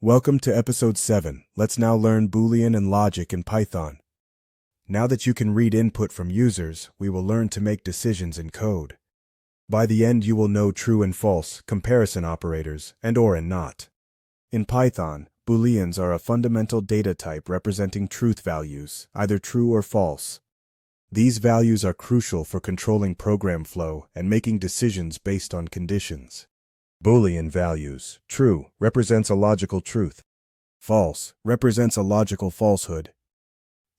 Welcome to episode 7. Let's now learn Boolean and logic in Python. Now that you can read input from users, we will learn to make decisions in code. By the end, you will know true and false, comparison operators, and or and not. In Python, Booleans are a fundamental data type representing truth values, either true or false. These values are crucial for controlling program flow and making decisions based on conditions. Boolean values. True represents a logical truth. False represents a logical falsehood.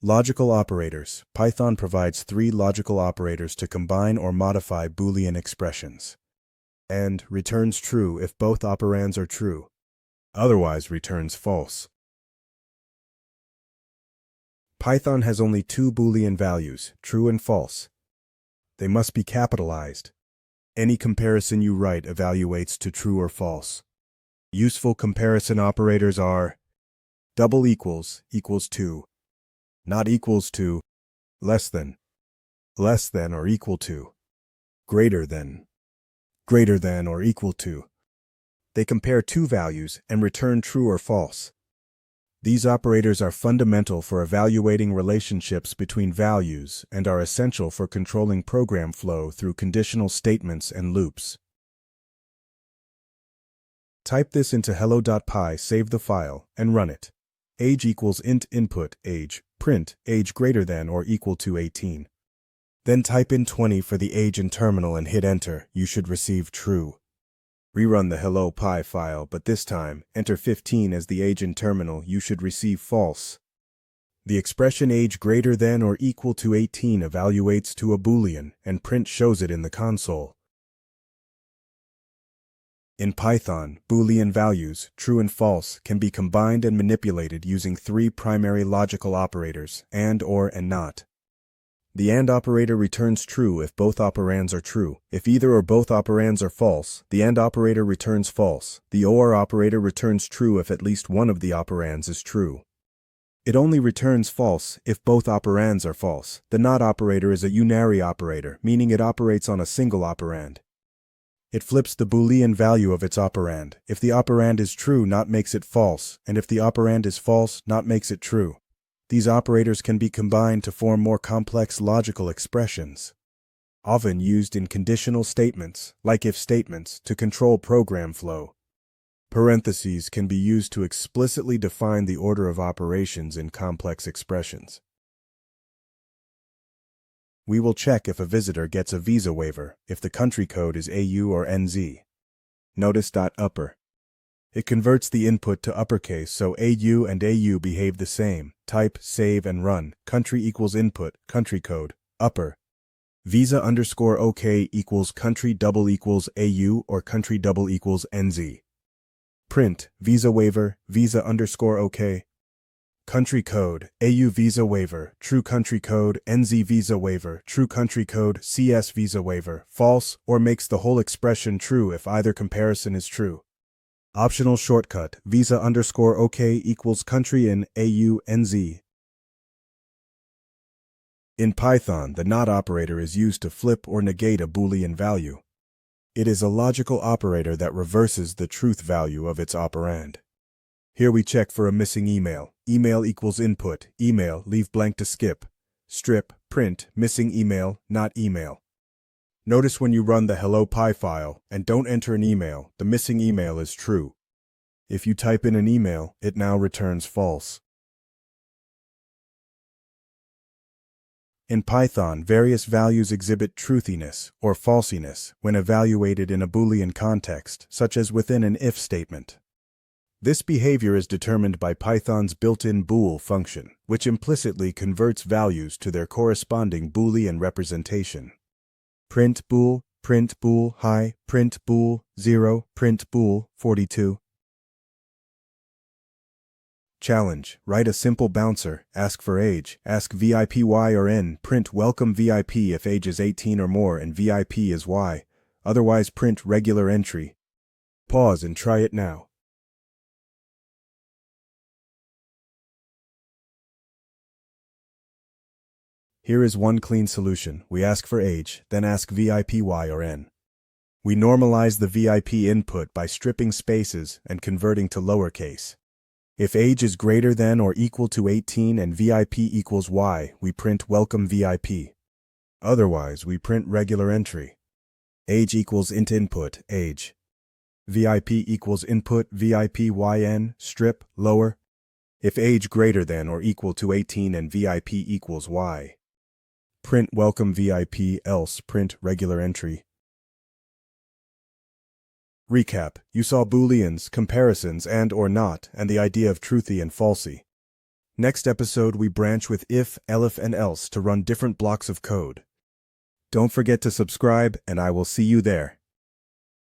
Logical operators. Python provides 3 logical operators to combine or modify Boolean expressions. And returns true if both operands are true. Otherwise returns false. Python has only 2 Boolean values, true and false. They must be capitalized. Any comparison you write evaluates to true or false. Useful comparison operators are double equals to, not equals to, less than or equal to, greater than or equal to. They compare 2 values and return true or false. These operators are fundamental for evaluating relationships between values and are essential for controlling program flow through conditional statements and loops. Type this into hello.py, save the file, and run it. Age equals int input age, print age greater than or equal to 18. Then type in 20 for the age in terminal and hit enter. You should receive true. Rerun the hello.py file, but this time, enter 15 as the age in terminal. You should receive false. The expression age greater than or equal to 18 evaluates to a Boolean, and print shows it in the console. In Python, Boolean values, true and false, can be combined and manipulated using 3 primary logical operators, and, or, and not. The AND operator returns true if both operands are true. If either or both operands are false, the AND operator returns false. The OR operator returns true if at least one of the operands is true. It only returns false if both operands are false. The NOT operator is a unary operator, meaning it operates on a single operand. It flips the Boolean value of its operand. If the operand is true, NOT makes it false, and if the operand is false, NOT makes it true. These operators can be combined to form more complex logical expressions, often used in conditional statements, like if statements, to control program flow. Parentheses can be used to explicitly define the order of operations in complex expressions. We will check if a visitor gets a visa waiver if the country code is AU or NZ. Notice .upper. It converts the input to uppercase, so AU and AU behave the same. Type, save, and run. Country equals input, country code, upper. visa_OK equals country double equals AU or country double equals NZ. Print, visa waiver, visa_OK. Country code, AU visa waiver, true country code, NZ visa waiver, true country code, CS visa waiver, false, or makes the whole expression true if either comparison is true. Optional shortcut, visa_OK equals country in AU NZ. In Python, the NOT operator is used to flip or negate a Boolean value. It is a logical operator that reverses the truth value of its operand. Here we check for a missing email. Email equals input, email, leave blank to skip. Strip, print, missing email, not email. Notice when you run the hello.py file and don't enter an email, the missing email is true. If you type in an email, it now returns false. In Python, various values exhibit truthiness or falsiness when evaluated in a Boolean context, such as within an if statement. This behavior is determined by Python's built-in bool function, which implicitly converts values to their corresponding Boolean representation. Print bool, high, print bool, 0, print bool, 42. Challenge. Write a simple bouncer, ask for age, ask VIP Y or N, print welcome VIP if age is 18 or more and VIP is Y, otherwise print regular entry. Pause and try it now. Here is one clean solution. We ask for age, then ask VIP Y or N. We normalize the VIP input by stripping spaces and converting to lowercase. If age is greater than or equal to 18 and VIP equals Y, we print welcome VIP. Otherwise, we print regular entry. Age equals int input, age. VIP equals input VIP YN, strip, lower. If age greater than or equal to 18 and VIP equals Y, print welcome VIP, else print regular entry. Recap. You saw Booleans, comparisons, and or not, and the idea of truthy and falsy. Next episode, we branch with if, elif, and else to run different blocks of code. Don't forget to subscribe, and I will see you there.